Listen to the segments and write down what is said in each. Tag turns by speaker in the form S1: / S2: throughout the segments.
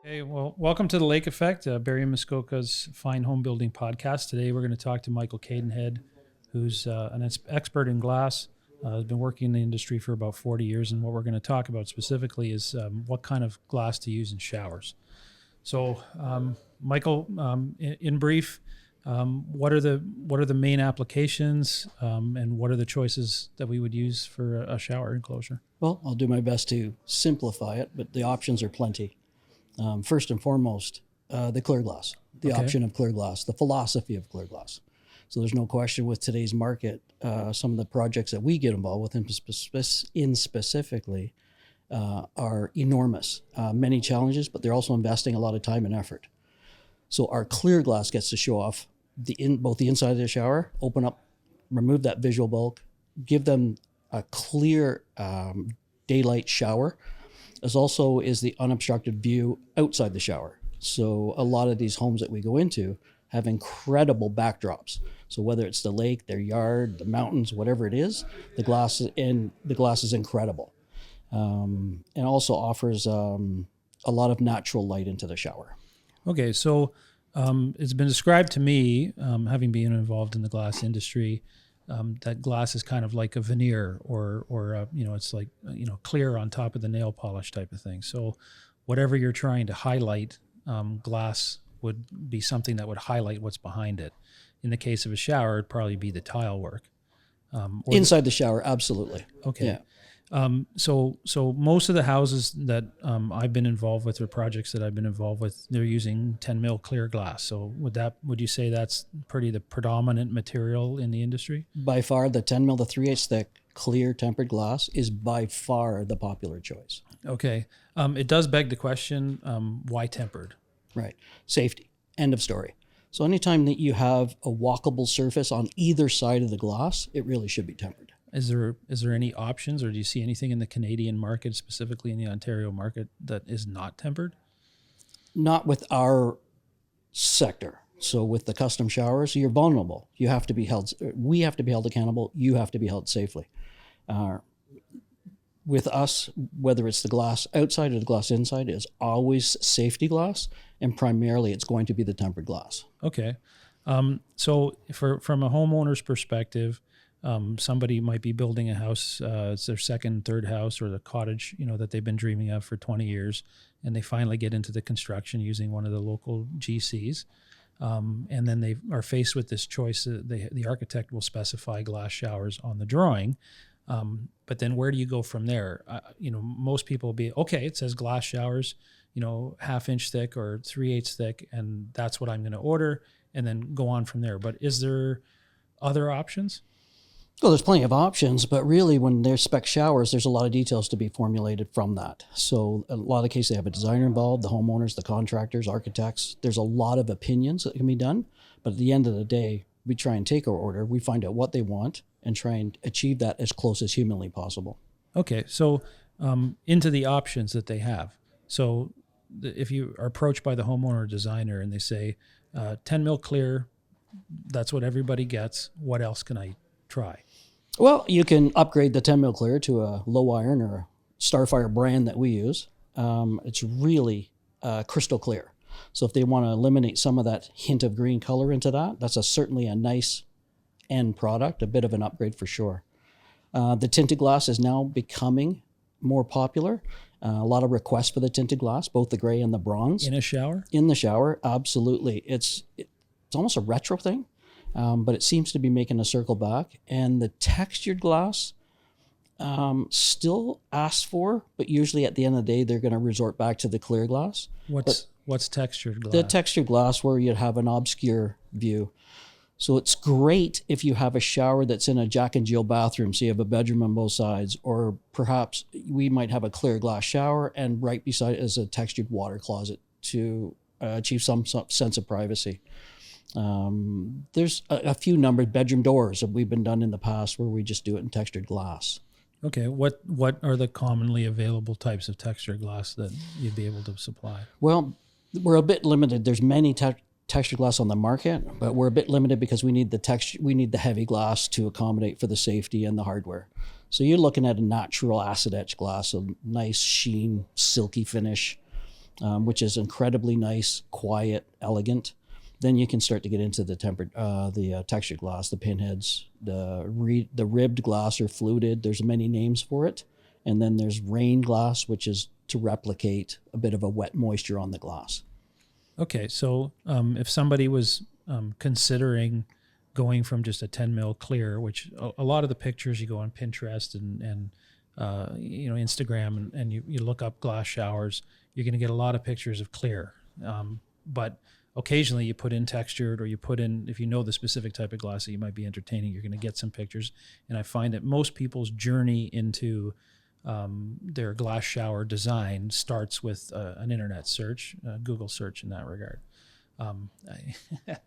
S1: Hey, well, welcome to the Lake Effect, Barry and Muskoka's Fine Home Building Podcast. Today we're going to talk to Michael Cadenhead, who's an expert in glass, has been working in the industry for about 40 years, and what we're going to talk about specifically is what kind of glass to use in showers. So, Michael, in brief, what are the main applications, and what are the choices that we would use for a shower enclosure?
S2: Well, I'll do my best to simplify it, but the options are plenty. First and foremost, the clear glass, the
S1: Okay.
S2: option of clear glass, the philosophy of clear glass. So there's no question with today's market, some of the projects that we get involved with in specifically are enormous. Many challenges, but they're also investing a lot of time and effort. So our clear glass gets to show off both the inside of the shower, open up, remove that visual bulk, give them a clear daylight shower, as also is the unobstructed view outside the shower. So a lot of these homes that we go into have incredible backdrops. So whether it's the lake, their yard, the mountains, whatever it is, the glass is incredible, and also offers a lot of natural light into the shower.
S1: Okay, so it's been described to me, having been involved in the glass industry, that glass is kind of like a veneer, or it's like clear on top of the nail polish type of thing. So whatever you're trying to highlight, glass would be something that would highlight what's behind it. In the case of a shower, it'd probably be the tile work.
S2: Inside the shower, absolutely.
S1: Okay.
S2: Yeah.
S1: So most of the houses that I've been involved with, or projects that I've been involved with, they're using 10 mil clear glass. So would you say that's pretty the predominant material in the industry?
S2: By far, the 10 mil to 3/8 thick clear tempered glass is by far the popular choice.
S1: Okay. It does beg the question, why tempered?
S2: Right. Safety. End of story. So anytime that you have a walkable surface on either side of the glass, it really should be tempered.
S1: Is there any options, or do you see anything in the Canadian market, specifically in the Ontario market, that is not tempered?
S2: Not with our sector. So with the custom showers, you're vulnerable. We have to be held accountable. You have to be held safely. With us, whether it's the glass outside or the glass inside, is always safety glass, and primarily it's going to be the tempered glass.
S1: Okay. So from a homeowner's perspective, somebody might be building a house, it's their second, third house, or the cottage, that they've been dreaming of for 20 years, and they finally get into the construction using one of the local GCs. And then they are faced with this choice. The architect will specify glass showers on the drawing. But then where do you go from there? Most people will be, okay, it says glass showers, 1/2 inch thick or 3/8 thick, and that's what I'm going to order, and then go on from there. But is there other options?
S2: Well, there's plenty of options, but really when there's spec showers, there's a lot of details to be formulated from that. So a lot of cases, they have a designer involved, the homeowners, the contractors, architects. There's a lot of opinions that can be done. But at the end of the day, we try and take our order. We find out what they want and try and achieve that as close as humanly possible.
S1: Okay, so into the options that they have. So if you are approached by the homeowner or designer and they say, 10 mil clear, that's what everybody gets, what else can I try?
S2: Well, you can upgrade the 10 mil clear to a low iron or a Starfire brand that we use. It's really crystal clear. So if they want to eliminate some of that hint of green color into that, that's certainly a nice end product, a bit of an upgrade for sure. The tinted glass is now becoming more popular. A lot of requests for the tinted glass, both the gray and the bronze.
S1: In a shower?
S2: In the shower, absolutely. It's almost a retro thing. But it seems to be making a circle back. And the textured glass, still asked for, but usually at the end of the day, they're going to resort back to the clear glass.
S1: What's textured glass?
S2: The textured glass where you'd have an obscure view. So it's great if you have a shower that's in a Jack and Jill bathroom, so you have a bedroom on both sides, or perhaps we might have a clear glass shower and right beside it is a textured water closet to achieve some sense of privacy. There's a few numbered bedroom doors that we've been done in the past where we just do it in textured glass.
S1: Okay, what are the commonly available types of textured glass that you'd be able to supply?
S2: Well, we're a bit limited. There's many textured glass on the market, but we're a bit limited because we need the heavy glass to accommodate for the safety and the hardware. So you're looking at a natural acid etch glass, a nice sheen, silky finish. which is incredibly nice, quiet, elegant. Then you can start to get into the textured glass, the pinheads, the ribbed glass or fluted. There's many names for it. And then there's rain glass, which is to replicate a bit of a wet moisture on the glass.
S1: Okay, so if somebody was considering going from just a 10 mil clear, which a lot of the pictures you go on Pinterest and Instagram and you look up glass showers, you're going to get a lot of pictures of clear. But occasionally you put in textured, or you put in, if you know the specific type of glass that you might be entertaining, you're going to get some pictures. And I find that most people's journey into their glass shower design starts with an internet search, Google search in that regard. It'd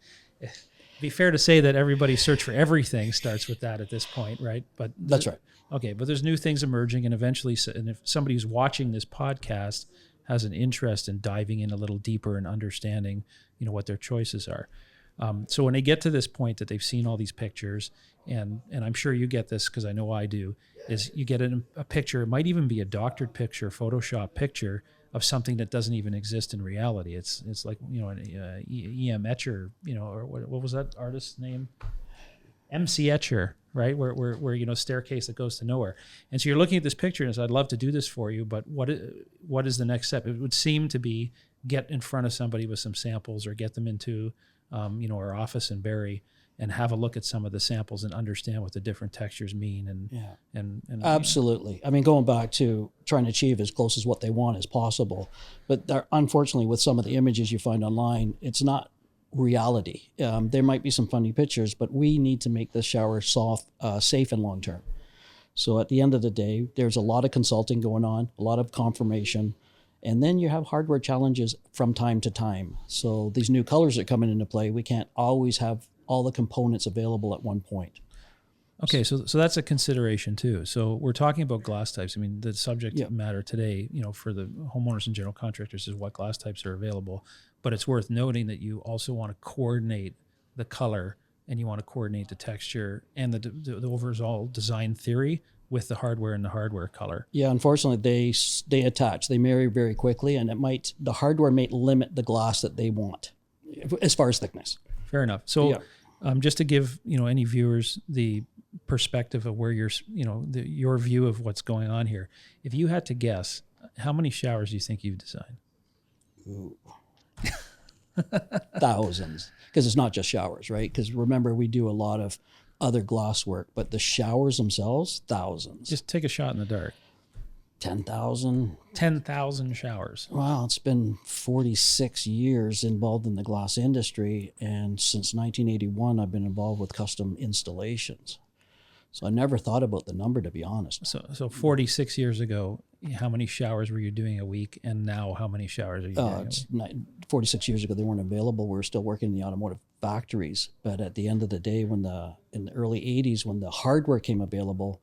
S1: be fair to say that everybody's search for everything starts with that at this point, right? But
S2: that's right.
S1: Okay, but there's new things emerging, and eventually, and if somebody who's watching this podcast has an interest in diving in a little deeper and understanding, what their choices are. So when they get to this point that they've seen all these pictures, and I'm sure you get this because I know I do, is you get a picture, it might even be a doctored picture, Photoshop picture of something that doesn't even exist in reality. It's like, an E.M. Etcher, or what was that artist's name? M.C. Etcher, right? Where staircase that goes to nowhere. And so you're looking at this picture and says, I'd love to do this for you, but what is the next step? It would seem to be get in front of somebody with some samples, or get them into our office in Barrie and have a look at some of the samples and understand what the different textures mean. And
S2: absolutely. I mean, going back to trying to achieve as close as what they want as possible, but unfortunately with some of the images you find online, it's not reality. There might be some funny pictures, but we need to make the shower safe and long-term. So at the end of the day, there's a lot of consulting going on, a lot of confirmation, and then you have hardware challenges from time to time. So these new colors that come into play, we can't always have all the components available at one point.
S1: Okay, so that's a consideration too. So we're talking about glass types. I mean, the subject matter today, for the homeowners and general contractors is what glass types are available. But it's worth noting that you also want to coordinate the color, and you want to coordinate the texture and the overall design theory with the hardware and the hardware color.
S2: Yeah, unfortunately, they attach. They marry very quickly, and the hardware may limit the glass that they want as far as thickness.
S1: Fair enough. So just to give any viewers the perspective of where your view of what's going on here, if you had to guess, how many showers do you think you've designed?
S2: Ooh. Thousands, because it's not just showers, right? Because remember, we do a lot of other glass work, but the showers themselves, thousands.
S1: Just take a shot in the dark.
S2: 10,000.
S1: 10,000 showers.
S2: Wow, it's been 46 years involved in the glass industry, and since 1981, I've been involved with custom installations. So I never thought about the number, to be honest.
S1: So 46 years ago, how many showers were you doing a week, and now how many showers are you doing?
S2: 46 years ago, they weren't available. We were still working in the automotive factories. But at the end of the day, in the early 80s, when the hardware came available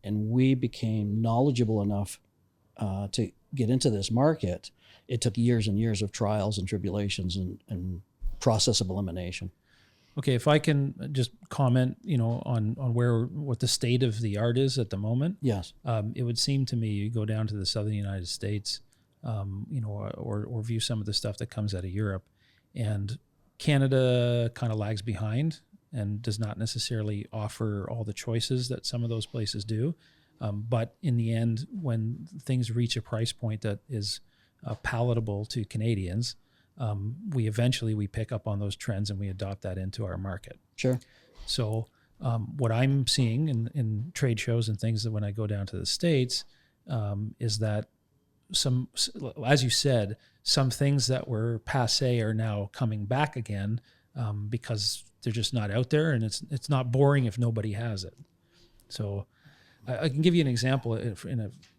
S2: and we became knowledgeable enough to get into this market, it took years and years of trials and tribulations and process of elimination.
S1: Okay, if I can just comment, on what the state of the art is at the moment.
S2: Yes.
S1: It would seem to me you go down to the southern United States, or view some of the stuff that comes out of Europe, and Canada kind of lags behind and does not necessarily offer all the choices that some of those places do. But in the end, when things reach a price point that is palatable to Canadians, we eventually pick up on those trends and we adopt that into our market.
S2: Sure.
S1: So what I'm seeing in trade shows and things that when I go down to the States is that some, as you said, some things that were passe are now coming back again because they're just not out there, and it's not boring if nobody has it. So I can give you an example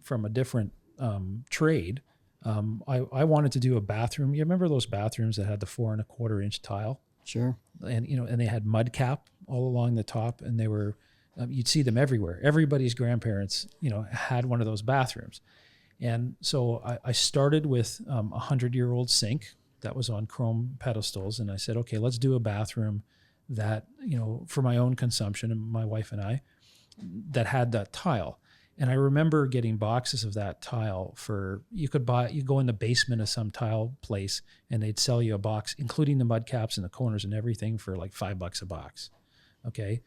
S1: from a different trade. I wanted to do a bathroom. You remember those bathrooms that had the 4 1/4 inch tile?
S2: Sure.
S1: And and they had mud cap all along the top, and they were you'd see them everywhere. Everybody's grandparents had one of those bathrooms. And so I started with a 100-year-old sink that was on chrome pedestals, and I said, okay, let's do a bathroom that for my own consumption, and my wife and I, that had that tile. And I remember getting boxes of that tile you go in the basement of some tile place and they'd sell you a box, including the mud caps and the corners and everything, for like $5 a box. Okay.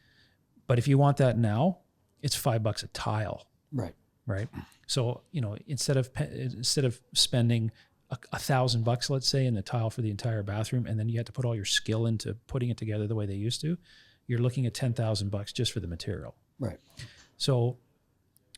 S1: But if you want that now, it's $5 a tile.
S2: Right.
S1: Right. So, instead of spending $1,000, let's say, in the tile for the entire bathroom, and then you have to put all your skill into putting it together the way they used to, you're looking at $10,000 just for the material.
S2: Right.
S1: So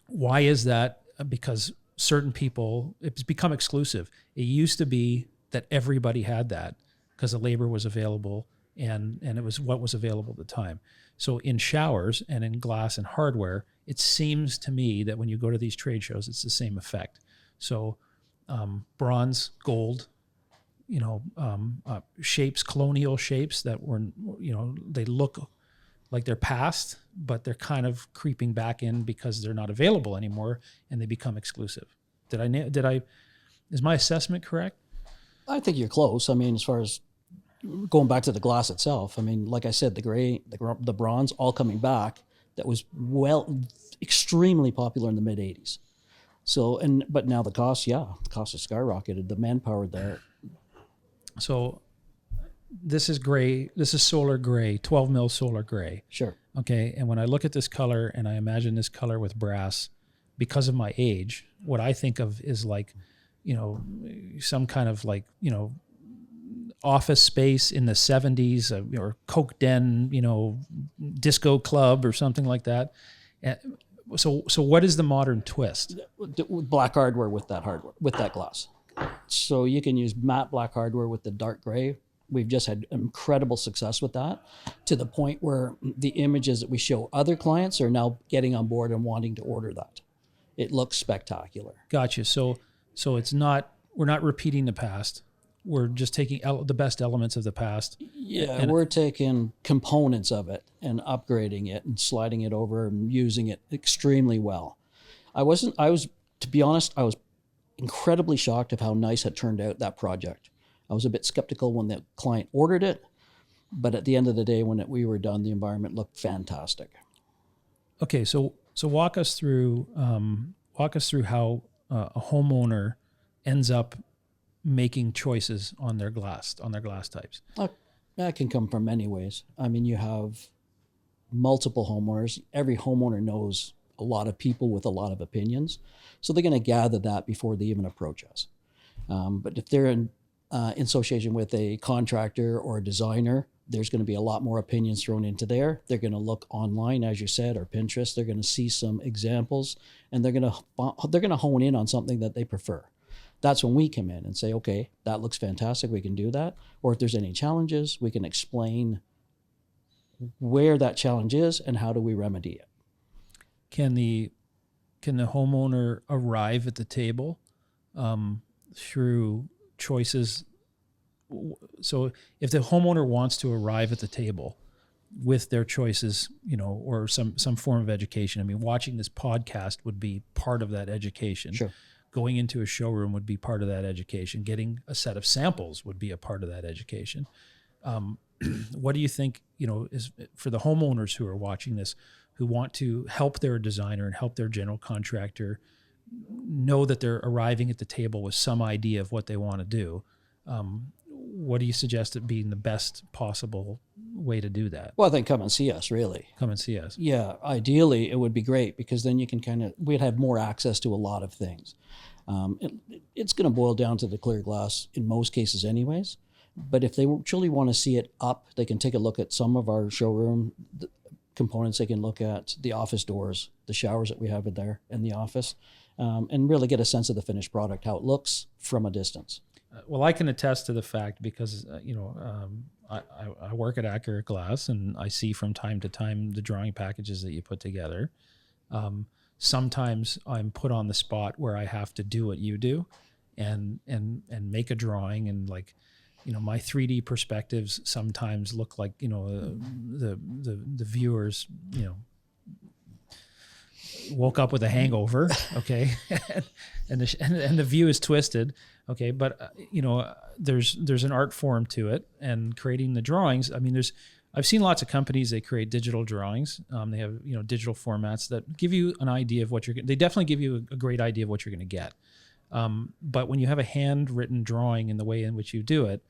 S1: why is that? Because certain people, it's become exclusive. It used to be that everybody had that because the labor was available and it was what was available at the time. So in showers and in glass and hardware, it seems to me that when you go to these trade shows, it's the same effect. So bronze, gold, shapes, colonial shapes that were, they look like they're past, but they're kind of creeping back in because they're not available anymore and they become exclusive. Is my assessment correct?
S2: I think you're close. I mean, as far as going back to the glass itself, I mean, like I said, the gray, the bronze, all coming back. That was extremely popular in the mid '80s. So, but now the cost has skyrocketed. The manpower there.
S1: So this is gray. This is solar gray, 12 mil solar gray.
S2: Sure.
S1: Okay. And when I look at this color and I imagine this color with brass, because of my age, what I think of is like, some kind of like, office space in the 70s or Coke Den, disco club or something like that. So what is the modern twist?
S2: Black hardware with that glass. So you can use matte black hardware with the dark gray. We've just had incredible success with that, to the point where the images that we show other clients are now getting on board and wanting to order that. It looks spectacular.
S1: Gotcha. So we're not repeating the past. We're just taking the best elements of the past.
S2: Yeah, we're taking components of it and upgrading it and sliding it over and using it extremely well. To be honest, I was incredibly shocked of how nice it turned out, that project. I was a bit skeptical when the client ordered it, but at the end of the day, when we were done, the environment looked fantastic.
S1: Okay, so walk us through how a homeowner ends up making choices on their glass types.
S2: That can come from many ways. I mean, you have multiple homeowners. Every homeowner knows a lot of people with a lot of opinions, so they're going to gather that before they even approach us. But if they're in association with a contractor or a designer, there's going to be a lot more opinions thrown into there. They're going to look online, as you said, or Pinterest. They're going to see some examples, and they're going to hone in on something that they prefer. That's when we come in and say, okay, that looks fantastic. We can do that. Or if there's any challenges, we can explain where that challenge is and how do we remedy it.
S1: Can the homeowner arrive at the table through choices? So if the homeowner wants to arrive at the table with their choices, or some form of education, I mean, watching this podcast would be part of that education.
S2: Sure.
S1: Going into a showroom would be part of that education. Getting a set of samples would be a part of that education. What do you think, is for the homeowners who are watching this, who want to help their designer and help their general contractor know that they're arriving at the table with some idea of what they want to do? What do you suggest it being the best possible way to do that?
S2: Well, I think come and see us, really.
S1: Come and see us.
S2: Yeah, ideally it would be great, because then you can we'd have more access to a lot of things. It's going to boil down to the clear glass in most cases anyways. But if they truly want to see it up, they can take a look at some of our showroom components. They can look at the office doors, the showers that we have in there in the office, and really get a sense of the finished product, how it looks from a distance.
S1: Well, I can attest to the fact because, I work at Accurate Glass, and I see from time to time the drawing packages that you put together. Sometimes I'm put on the spot where I have to do what you do and make a drawing, and like, my 3D perspectives sometimes look like, the viewers, woke up with a hangover. Okay. and the view is twisted. Okay. But, there's an art form to it, and creating the drawings. I mean, I've seen lots of companies, they create digital drawings. They have, digital formats that give you an idea of what they definitely give you a great idea of what you're going to get. But when you have a handwritten drawing in the way in which you do it,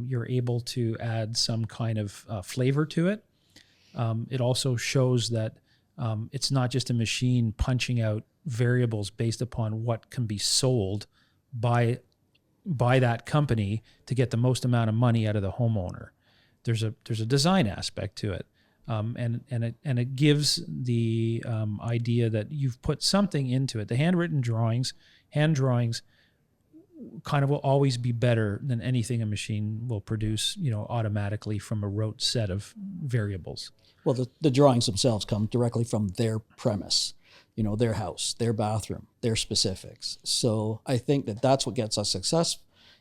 S1: you're able to add some kind of flavor to it. It also shows that it's not just a machine punching out variables based upon what can be sold by that company to get the most amount of money out of the homeowner. There's a design aspect to it, and it gives the idea that you've put something into it. The hand drawings kind of will always be better than anything a machine will produce, automatically from a rote set of variables.
S2: Well, the drawings themselves come directly from their premise, their house, their bathroom, their specifics. So I think that's what gets us success,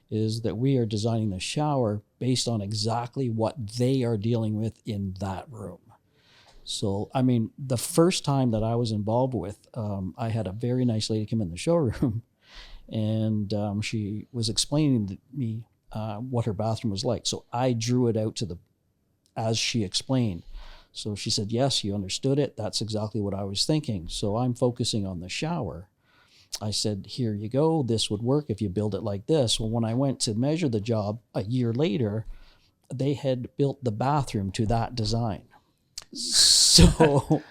S2: is that we are designing the shower based on exactly what they are dealing with in that room. So, I mean, the first time that I was involved with, I had a very nice lady come in the showroom, and she was explaining to me what her bathroom was like. So I drew it out as she explained. So she said, yes, you understood it. That's exactly what I was thinking. So I'm focusing on the shower. I said, here you go. This would work if you build it like this. Well, when I went to measure the job a year later, they had built the bathroom to that design. So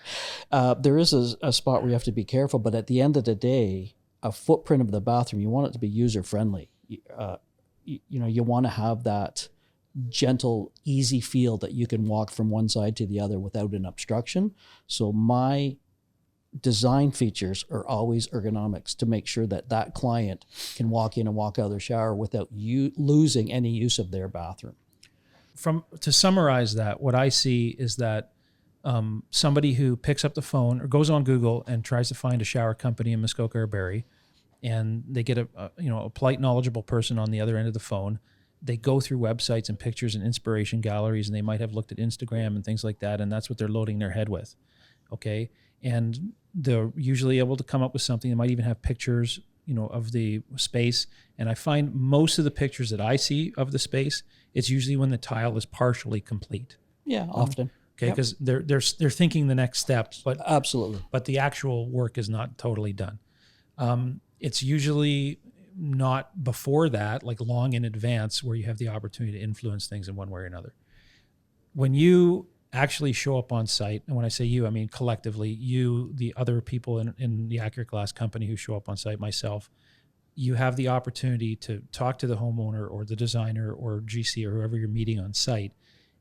S2: there is a spot where you have to be careful. But at the end of the day, a footprint of the bathroom, you want it to be user-friendly. You want to have that gentle, easy feel that you can walk from one side to the other without an obstruction. So my design features are always ergonomics to make sure that client can walk in and walk out of their shower without you losing any use of their bathroom.
S1: To summarize that, what I see is that somebody who picks up the phone or goes on Google and tries to find a shower company in Muskoka or Barrie, and they get a polite, knowledgeable person on the other end of the phone. They go through websites and pictures and inspiration galleries, and they might have looked at Instagram and things like that, and that's what they're loading their head with, okay? And they're usually able to come up with something. They might even have pictures, of the space. And I find most of the pictures that I see of the space, it's usually when the tile is partially complete.
S2: Yeah, often.
S1: Okay, because they're thinking the next step, but
S2: absolutely,
S1: but the actual work is not totally done. It's usually not before that, like long in advance, where you have the opportunity to influence things in one way or another. When you actually show up on site, and when I say you, I mean collectively, you, the other people in the Accurate Glass company who show up on site, myself, you have the opportunity to talk to the homeowner or the designer or GC or whoever you're meeting on site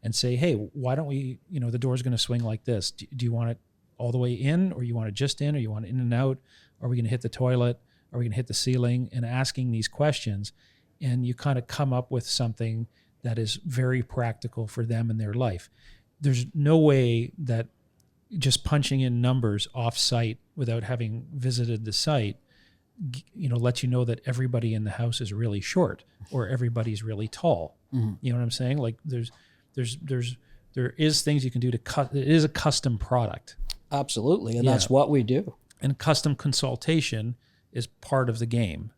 S1: and say, hey, why don't we, the door's going to swing like this. Do you want it all the way in, or you want it just in, or you want it in and out? Are we going to hit the toilet? Are we going to hit the ceiling? And asking these questions, and you kind of come up with something that is very practical for them in their life. There's no way that just punching in numbers off-site without having visited the site, lets you know that everybody in the house is really short or everybody's really tall. Mm-hmm. You know what I'm saying? Like there is things you can do it is a custom product.
S2: Absolutely, and that's what we do.
S1: And custom consultation is part of the game.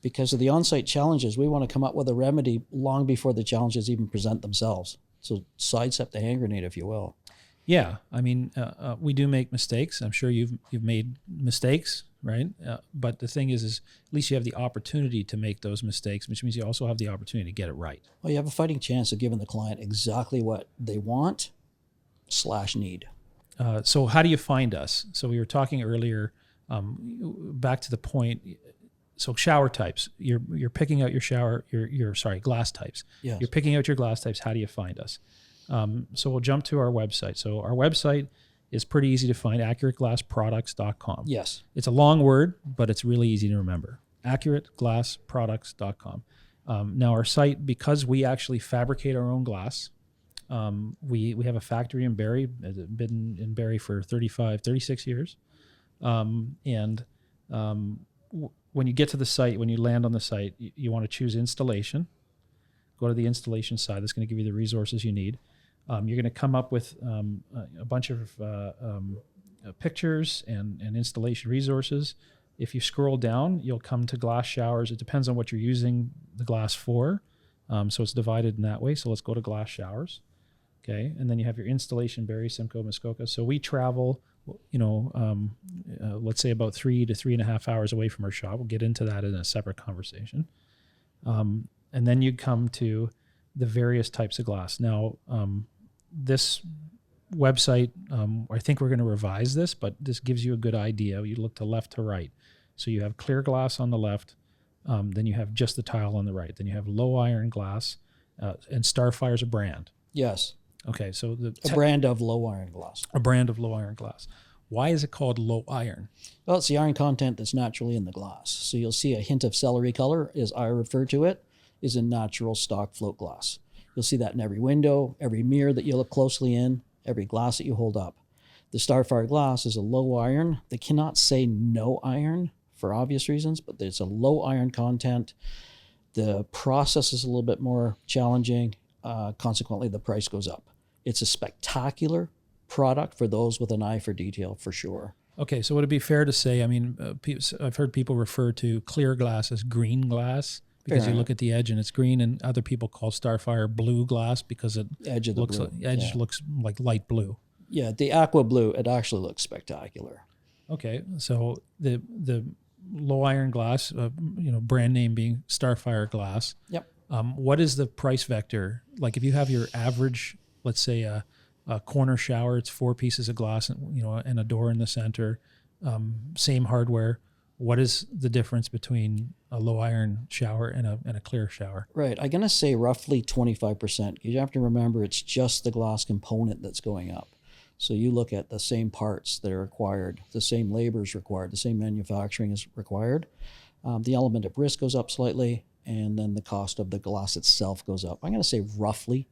S2: Because of the on-site challenges, we want to come up with a remedy long before the challenges even present themselves. So sidestep the hand grenade, if you will.
S1: Yeah, I mean, we do make mistakes. I'm sure you've made mistakes, right? But the thing is at least you have the opportunity to make those mistakes, which means you also have the opportunity to get it right.
S2: Well, you have a fighting chance of giving the client exactly what they want / need.
S1: So how do you find us? So we were talking earlier, back to the point. So shower types, you're picking out your glass types.
S2: Yes.
S1: You're picking out your glass types. How do you find us? So we'll jump to our website. So our website is pretty easy to find, accurateglassproducts.com.
S2: Yes. It's
S1: a long word, but it's really easy to remember. accurateglassproducts.com. Now our site, because we actually fabricate our own glass, we have a factory in Barrie, been in Barrie for 36 years. When you get to the site, when you land on the site, you want to choose installation. Go to the installation side. That's going to give you the resources you need. You're going to come up with a bunch of pictures and installation resources. If you scroll down, you'll come to glass showers. It depends on what you're using the glass for. So it's divided in that way. So let's go to glass showers. Okay. And then you have your installation, Barrie, Simcoe, Muskoka. So we travel, let's say about 3 to 3.5 hours away from our shop. We'll get into that in a separate conversation. And then you come to the various types of glass. Now, this website, I think we're going to revise this, but this gives you a good idea. You look to left to right. So you have clear glass on the left, then you have just the tile on the right. Then you have low iron glass, and Starfire's a brand.
S2: Yes.
S1: Okay, so
S2: a brand of low iron glass.
S1: A brand of low iron glass. Why is it called low iron?
S2: Well, it's the iron content that's naturally in the glass. So you'll see a hint of celery color, as I refer to it, is in natural stock float glass. You'll see that in every window, every mirror that you look closely in, every glass that you hold up. The Starfire glass is a low iron. They cannot say no iron for obvious reasons, but it's a low iron content. The process is a little bit more challenging. Consequently, the price goes up. It's a spectacular product for those with an eye for detail, for sure.
S1: Okay, so would it be fair to say, I mean, I've heard people refer to clear glass as green glass because you look at the edge and it's green, and other people call Starfire blue glass because it looks like light blue.
S2: Yeah, the aqua blue, it actually looks spectacular.
S1: Okay, so the low iron glass, brand name being Starfire glass.
S2: Yep.
S1: What is the price vector? Like if you have your average, let's say a corner shower, it's 4 pieces of glass, and a door in the center, same hardware. What is the difference between a low iron shower and a clear shower?
S2: Right. I'm going to say roughly 25%. You have to remember it's just the glass component that's going up. So you look at the same parts that are required, the same labor is required, the same manufacturing is required. The element of risk goes up slightly, and then the cost of the glass itself goes up. I'm going to say roughly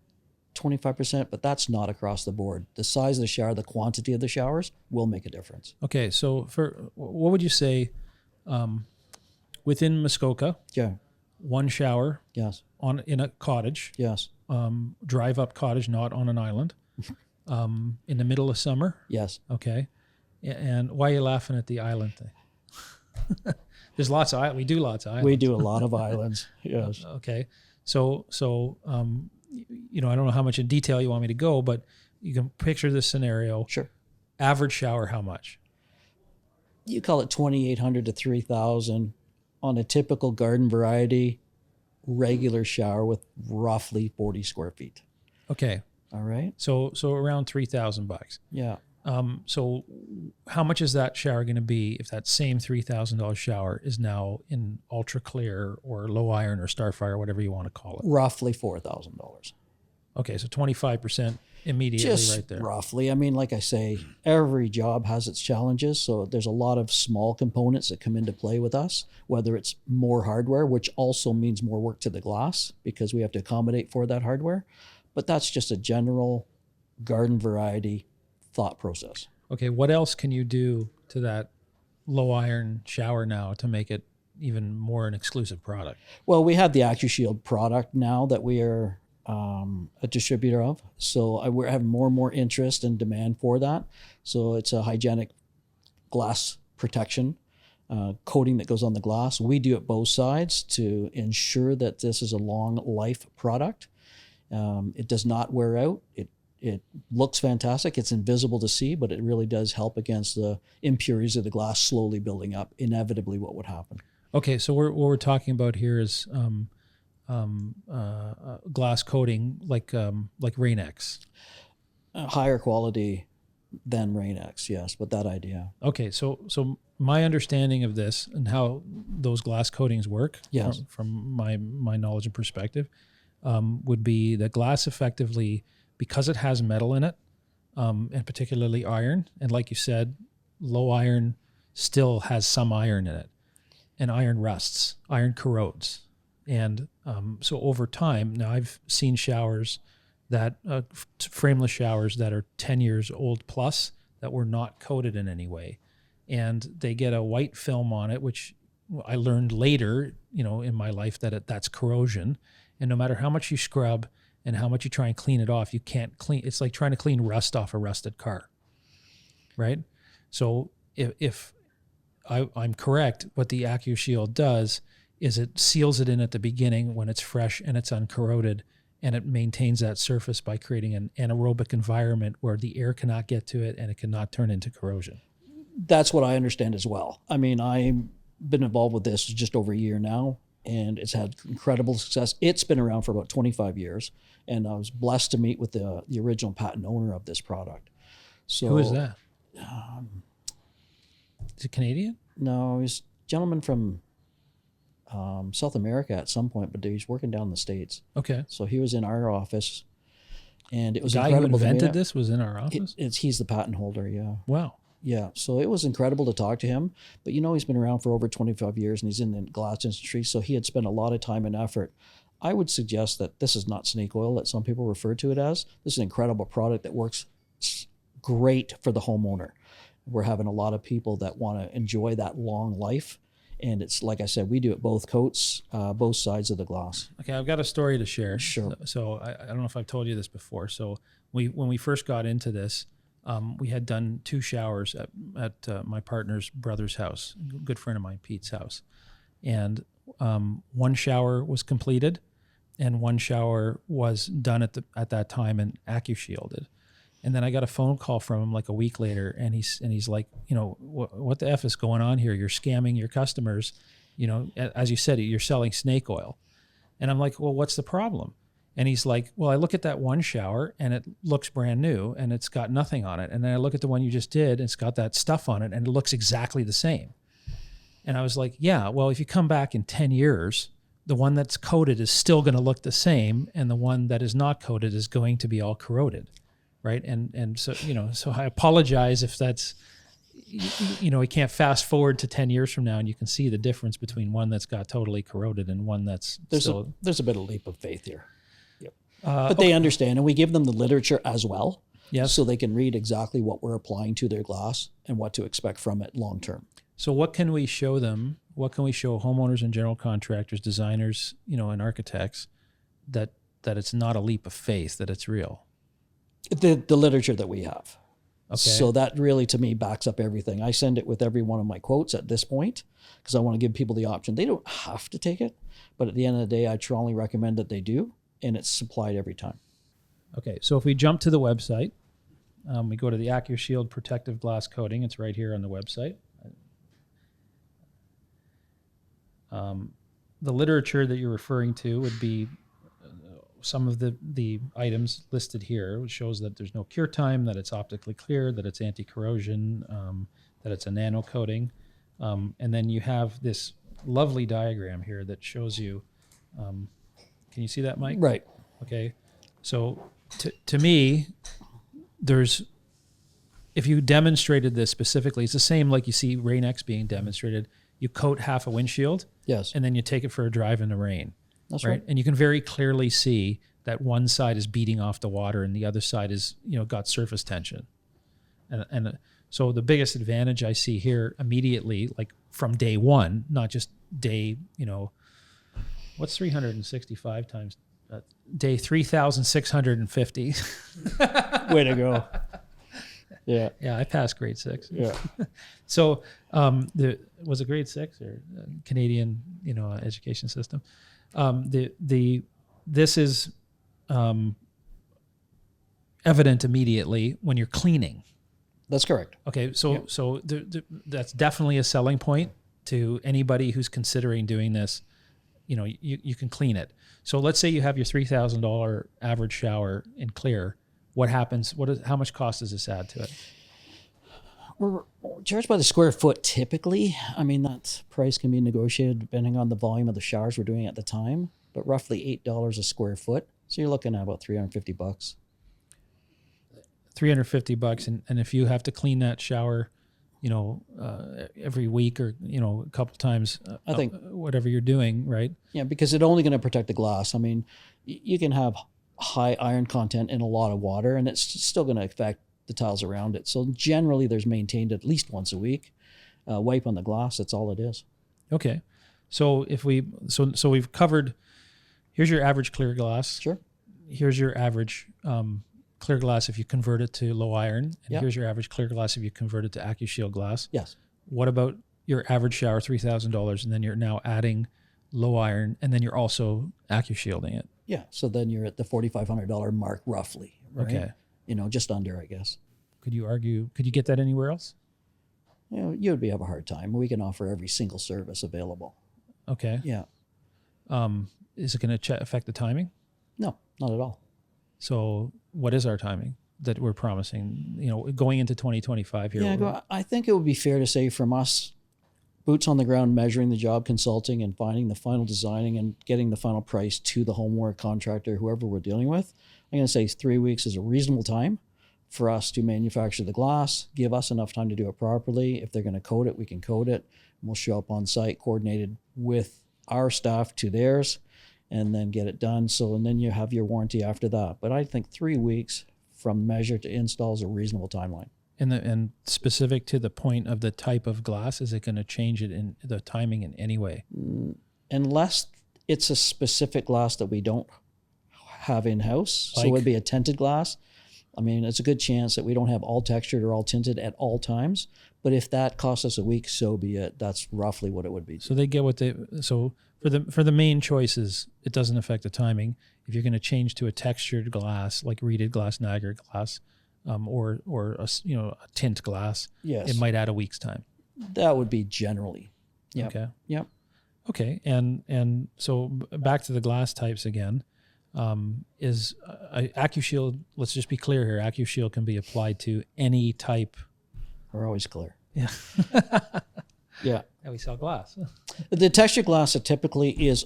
S2: 25%, but that's not across the board. The size of the shower, the quantity of the showers will make a difference.
S1: Okay, so what would you say within Muskoka?
S2: Yeah.
S1: One shower.
S2: Yes.
S1: In a cottage.
S2: Yes.
S1: Drive up cottage, not on an island. In the middle of summer.
S2: Yes.
S1: Okay. And why are you laughing at the island thing? There's lots of we do lots of islands.
S2: We do a lot of islands. Yes.
S1: Okay. So I don't know how much in detail you want me to go, but you can picture this scenario.
S2: Sure.
S1: Average shower, how much?
S2: You call it $2,800 to $3,000 on a typical garden variety regular shower with roughly 40 square feet.
S1: Okay.
S2: All right.
S1: So around $3,000.
S2: Yeah.
S1: So how much is that shower going to be if that same $3,000 shower is now in ultra clear or low iron or Starfire, whatever you want to call it?
S2: Roughly $4,000.
S1: Okay, so 25% immediately
S2: Just
S1: right there.
S2: Roughly. I mean, like I say, every job has its challenges. So there's a lot of small components that come into play with us, whether it's more hardware, which also means more work to the glass because we have to accommodate for that hardware. But that's just a general garden variety thought process.
S1: Okay, what else can you do to that low iron shower now to make it even more an exclusive product?
S2: Well, we have the AccuShield product now that we are a distributor of. So we're having more and more interest and demand for that. So it's a hygienic glass protection coating that goes on the glass. We do it both sides to ensure that this is a long life product. It does not wear out. It looks fantastic. It's invisible to see, but it really does help against the impurities of the glass slowly building up, inevitably what would happen.
S1: Okay, so what we're talking about here is glass coating like Rain-X.
S2: Higher quality than Rain-X, yes, but that idea.
S1: Okay, so my understanding of this and how those glass coatings work,
S2: yes,
S1: from my knowledge and perspective, would be that glass effectively, because it has metal in it, and particularly iron, and like you said, low iron still has some iron in it, and iron rusts, iron corrodes. And so over time, now I've seen showers that, frameless showers that are 10 years old plus that were not coated in any way. And they get a white film on it, which I learned later, in my life that's corrosion. And no matter how much you scrub and how much you try and clean it off, you can't clean. It's like trying to clean rust off a rusted car, right? So if I'm correct, what the AccuShield does is it seals it in at the beginning when it's fresh and it's uncorroded, and it maintains that surface by creating an anaerobic environment where the air cannot get to it and it cannot turn into corrosion.
S2: That's what I understand as well. I mean, I've been involved with this just over a year now, and it's had incredible success. It's been around for about 25 years, and I was blessed to meet with the original patent owner of this product. So,
S1: Who is that? Is it Canadian?
S2: No, he's a gentleman from South America at some point, but he's working down in the States.
S1: Okay.
S2: So he was in our office, and it was
S1: The guy who
S2: incredible.
S1: invented this was in our office?
S2: He's the patent holder, yeah.
S1: Wow.
S2: Yeah, so it was incredible to talk to him. But he's been around for over 25 years, and he's in the glass industry, so he had spent a lot of time and effort. I would suggest that this is not snake oil that some people refer to it as. This is an incredible product that works great for the homeowner. We're having a lot of people that want to enjoy that long life. And it's, like I said, we do it both coats, both sides of the glass.
S1: Okay, I've got a story to share.
S2: Sure.
S1: So I don't know if I've told you this before. So when we first got into this, we had done 2 showers at my partner's brother's house, a good friend of mine, Pete's house. And one shower was completed and one shower was done at that time and AccuShielded. And then I got a phone call from him like a week later, and he's like, what the F is going on here? You're scamming your customers. As you said, you're selling snake oil. And I'm like, well, what's the problem? And he's like, well, I look at that one shower and it looks brand new and it's got nothing on it. And then I look at the one you just did and it's got that stuff on it and it looks exactly the same. And I was like, yeah, well, if you come back in 10 years, the one that's coated is still going to look the same, and the one that is not coated is going to be all corroded. Right. And so, so I apologize if that's, we can't fast forward to 10 years from now and you can see the difference between one that's got totally corroded and one that's
S2: there's a bit of leap of faith here. Yep. But they understand, and we give them the literature as well.
S1: Yes.
S2: So they can read exactly what we're applying to their glass and what to expect from it long term.
S1: So what can we show them? What can we show homeowners and general contractors, designers, and architects that it's not a leap of faith, that it's real?
S2: The literature that we have.
S1: Okay.
S2: So that really, to me, backs up everything. I send it with every one of my quotes at this point because I want to give people the option. They don't have to take it, but at the end of the day, I strongly recommend that they do, and it's supplied every time.
S1: Okay, so if we jump to the website, we go to the AccuShield protective glass coating. It's right here on the website. The literature that you're referring to would be some of the items listed here, which shows that there's no cure time, that it's optically clear, that it's anti-corrosion, that it's a nano coating. And then you have this lovely diagram here that shows you, can you see that, Mike?
S2: Right.
S1: Okay. So to me, if you demonstrated this specifically, it's the same like you see Rain-X being demonstrated. You coat half a windshield.
S2: Yes.
S1: And then you take it for a drive in the rain.
S2: That's right.
S1: And you can very clearly see that one side is beating off the water and the other side is, got surface tension. And so the biggest advantage I see here immediately, like from day one, not just day, what's 365 times day 3,650.
S2: Way to go. Yeah.
S1: Yeah, I passed grade 6.
S2: Yeah.
S1: So was it grade 6 or Canadian, education system? This is evident immediately when you're cleaning.
S2: That's correct.
S1: Okay, so that's definitely a selling point to anybody who's considering doing this. You can clean it. So let's say you have your $3,000 average shower in clear. What happens? How much cost does this add to it?
S2: We're charged by the square foot typically. I mean, that price can be negotiated depending on the volume of the showers we're doing at the time, but roughly $8 a square foot. So you're looking at about $350.
S1: $350, and if you have to clean that shower, every week or a couple times,
S2: I think
S1: whatever you're doing, right?
S2: Yeah, because it's only going to protect the glass. I mean, you can have high iron content in a lot of water, and it's still going to affect the tiles around it. So generally, there's maintained at least once a week. Wipe on the glass. That's all it is.
S1: Okay, so if we've covered. Here's your average clear glass.
S2: Sure.
S1: Here's your average clear glass if you convert it to low iron, and
S2: Yep.
S1: here's your average clear glass if you convert it to AccuShield glass.
S2: Yes.
S1: What about your average shower, $3,000, and then you're now adding low iron, and then you're also AccuShielding it?
S2: Yeah. So then you're at the $4,500 mark roughly, right?
S1: Okay.
S2: Just under, I guess.
S1: Could you get that anywhere else?
S2: You'd have a hard time. We can offer every single service available.
S1: Okay.
S2: Yeah.
S1: Is it going to affect the timing?
S2: No, not at all.
S1: So what is our timing that we're promising, going into 2025 here?
S2: Yeah, I think it would be fair to say from us, boots on the ground, measuring the job, consulting, and finding the final designing and getting the final price to the homeowner, contractor, whoever we're dealing with. I'm going to say 3 weeks is a reasonable time for us to manufacture the glass, give us enough time to do it properly. If they're going to coat it, we can coat it. We'll show up on site, coordinated with our staff to theirs, and then get it done. And then you have your warranty after that. But I think 3 weeks from measure to install is a reasonable timeline.
S1: And specific to the point of the type of glass, is it going to change it in the timing in any way?
S2: Unless it's a specific glass that we don't have in-house. So it would be a tinted glass. I mean, it's a good chance that we don't have all textured or all tinted at all times. But if that costs us a week, so be it. That's roughly what it would be.
S1: So they get so for the main choices, it doesn't affect the timing. If you're going to change to a textured glass, like reeded glass, Niagara glass, or a tint glass,
S2: yes,
S1: it might add a week's time.
S2: That would be generally. Yep.
S1: Okay.
S2: Yep.
S1: Okay. And so back to the glass types again. Is AccuShield, let's just be clear here, AccuShield can be applied to any type.
S2: We're always clear.
S1: Yeah.
S2: Yeah.
S1: And we sell glass.
S2: The textured glass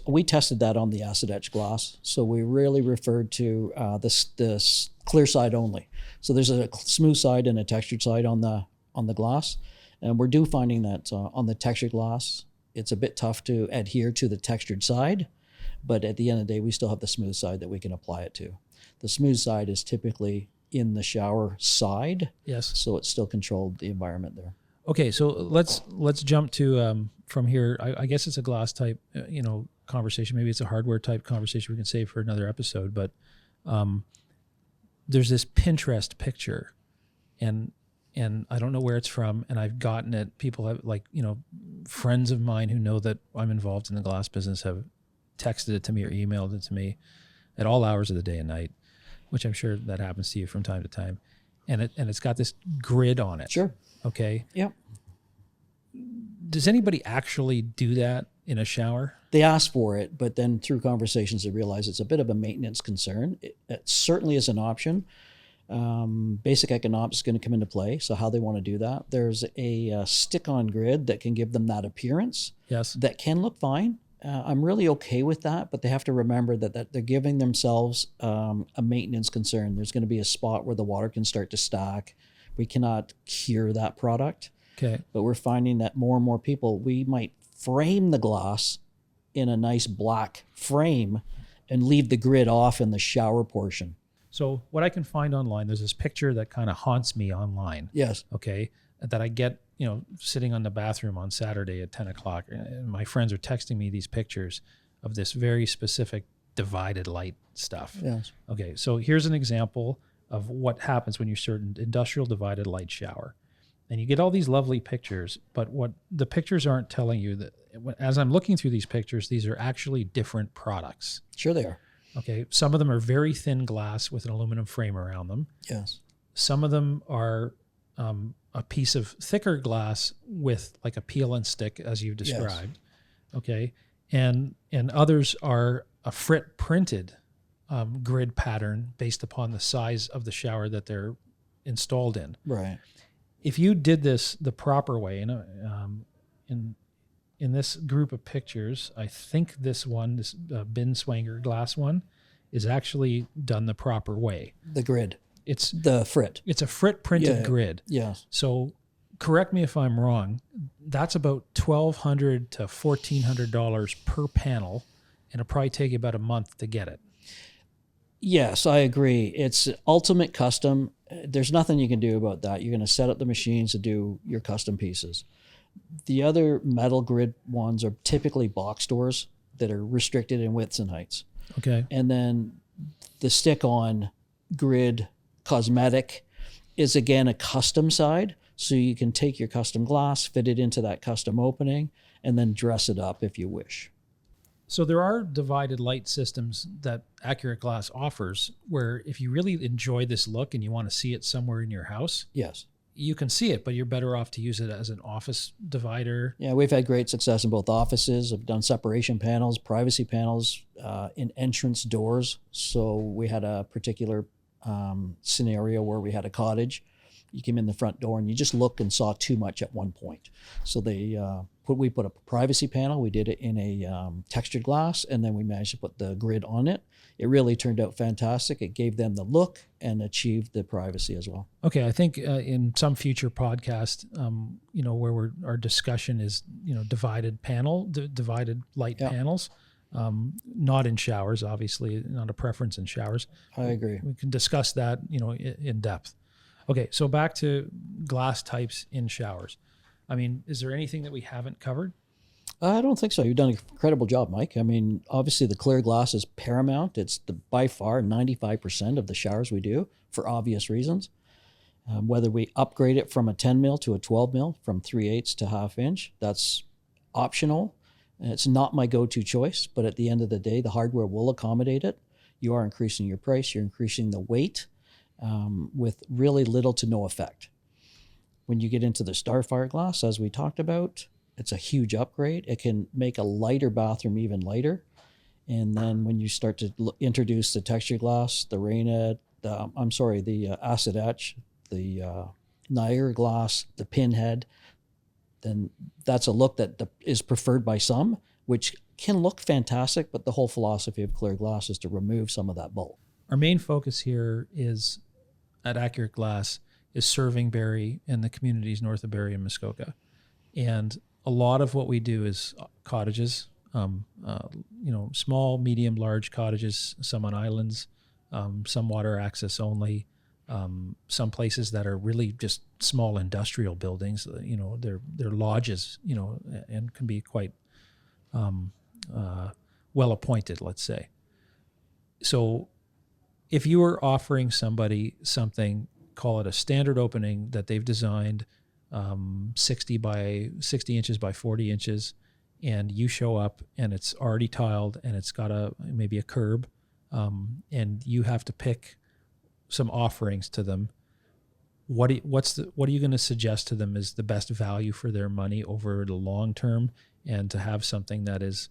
S2: we tested that on the acid etch glass. So we really referred to this clear side only. So there's a smooth side and a textured side on the glass. And we're finding that on the textured glass, it's a bit tough to adhere to the textured side. But at the end of the day, we still have the smooth side that we can apply it to. The smooth side is typically in the shower side.
S1: Yes.
S2: So it's still controlled the environment there.
S1: Okay, so let's jump to from here. I guess it's a glass type, conversation. Maybe it's a hardware type conversation we can save for another episode. But there's this Pinterest picture, and I don't know where it's from, and I've gotten it. People have friends of mine who know that I'm involved in the glass business have texted it to me or emailed it to me at all hours of the day and night, which I'm sure that happens to you from time to time. And it's got this grid on it.
S2: Sure.
S1: Okay.
S2: Yep.
S1: Does anybody actually do that in a shower?
S2: They ask for it, but then through conversations, they realize it's a bit of a maintenance concern. It certainly is an option. Basic economics is going to come into play. So how they want to do that. There's a stick-on grid that can give them that appearance.
S1: Yes.
S2: That can look fine. I'm really okay with that, but they have to remember that they're giving themselves a maintenance concern. There's going to be a spot where the water can start to stack. We cannot cure that product.
S1: Okay.
S2: But we're finding that more and more people, we might frame the glass in a nice black frame and leave the grid off in the shower portion.
S1: So what I can find online, there's this picture that kind of haunts me online.
S2: Yes.
S1: Okay. That I get, sitting on the bathroom on Saturday at 10 o'clock. And my friends are texting me these pictures of this very specific divided light stuff.
S2: Yes.
S1: Okay. So here's an example of what happens when you start an industrial divided light shower. And you get all these lovely pictures, but what the pictures aren't telling you, that as I'm looking through these pictures, these are actually different products.
S2: Sure they are.
S1: Okay. Some of them are very thin glass with an aluminum frame around them.
S2: Yes.
S1: Some of them are a piece of thicker glass with like a peel and stick, as you've described. Yes. Okay. And others are a frit printed grid pattern based upon the size of the shower that they're installed in.
S2: Right.
S1: If you did this the proper way, in this group of pictures, I think this bin swanger glass one, is actually done the proper way.
S2: The grid.
S1: It's
S2: the frit.
S1: It's a frit printed grid.
S2: Yes.
S1: So correct me if I'm wrong. That's about $1,200 to $1,400 per panel, and it'll probably take you about a month to get it.
S2: Yes, I agree. It's ultimate custom. There's nothing you can do about that. You're going to set up the machines to do your custom pieces. The other metal grid ones are typically box doors that are restricted in widths and heights.
S1: Okay.
S2: And then the stick-on grid cosmetic is, again, a custom side. So you can take your custom glass, fit it into that custom opening, and then dress it up if you wish.
S1: So there are divided light systems that Accurate Glass offers where if you really enjoy this look and you want to see it somewhere in your house,
S2: Yes.
S1: you can see it, but you're better off to use it as an office divider.
S2: Yeah, we've had great success in both offices. I've done separation panels, privacy panels, in entrance doors. So we had a particular scenario where we had a cottage. You came in the front door and you just looked and saw too much at one point. So we put a privacy panel. We did it in a textured glass, and then we managed to put the grid on it. It really turned out fantastic. It gave them the look and achieved the privacy as well.
S1: Okay, I think in some future podcast, where our discussion is, divided light panels, not in showers, obviously, not a preference in showers.
S2: I agree.
S1: We can discuss that, in depth. Okay, so back to glass types in showers. I mean, is there anything that we haven't covered?
S2: I don't think so. You've done an incredible job, Mike. I mean, obviously the clear glass is paramount. It's by far 95% of the showers we do for obvious reasons. Whether we upgrade it from a 10 mil to a 12 mil, from 3/8 to 1/2 inch, that's optional. And it's not my go-to choice, but at the end of the day, the hardware will accommodate it. You are increasing your price, you're increasing the weight with really little to no effect. When you get into the Starfire glass, as we talked about, it's a huge upgrade. It can make a lighter bathroom even lighter. And then when you start to introduce the texture glass, the Rainette, the acid etch, the Niagara glass, the pinhead, then that's a look that is preferred by some, which can look fantastic, but the whole philosophy of clear glass is to remove some of that bulk.
S1: Our main focus here is at Accurate Glass is serving Barrie and the communities north of Barrie and Muskoka. And a lot of what we do is cottages, small, medium, large cottages, some on islands, some water access only, some places that are really just small industrial buildings. They're lodges, and can be quite well appointed, let's say. So if you were offering somebody something, call it a standard opening that they've designed, 60 inches by 40 inches, and you show up and it's already tiled and it's got maybe a curb, and you have to pick some offerings to them. What are you going to suggest to them is the best value for their money over the long term, and to have something that is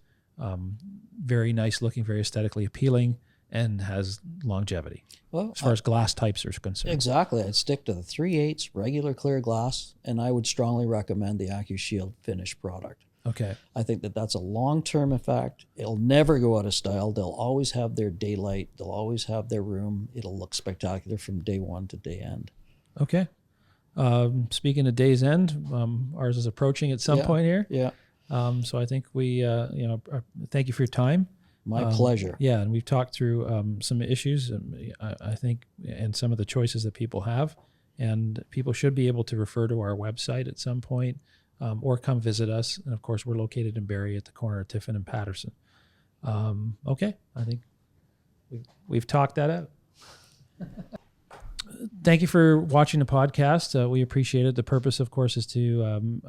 S1: very nice looking, very aesthetically appealing, and has longevity, well, as far as glass types are concerned?
S2: Exactly. I'd stick to the 3/8 regular clear glass, and I would strongly recommend the AccuShield finished product.
S1: Okay.
S2: I think that's a long-term effect. It'll never go out of style. They'll always have their daylight. They'll always have their room. It'll look spectacular from day one to day end.
S1: Okay. Speaking of day's end, ours is approaching at some point here.
S2: Yeah.
S1: So I think we, thank you for your time.
S2: My pleasure.
S1: Yeah, and we've talked through some issues, I think, and some of the choices that people have. And people should be able to refer to our website at some point, or come visit us. And, of course, we're located in Barrie at the corner of Tiffin and Patterson. Okay, I think we've talked that out. Thank you for watching the podcast. We appreciate it. The purpose, of course, is to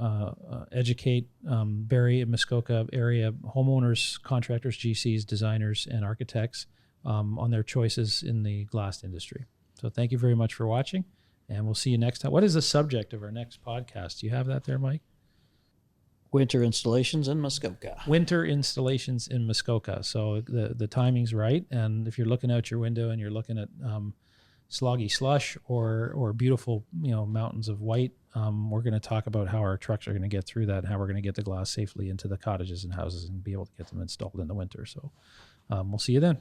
S1: educate Barrie and Muskoka area homeowners, contractors, GCs, designers, and architects on their choices in the glass industry. So thank you very much for watching, and we'll see you next time. What is the subject of our next podcast? Do you have that there, Mike?
S2: Winter installations in Muskoka.
S1: Winter installations in Muskoka. So the timing's right, and if you're looking out your window and you're looking at sloggy slush or beautiful mountains of white, we're going to talk about how our trucks are going to get through that, and how we're going to get the glass safely into the cottages and houses and be able to get them installed in the winter. So we'll see you then.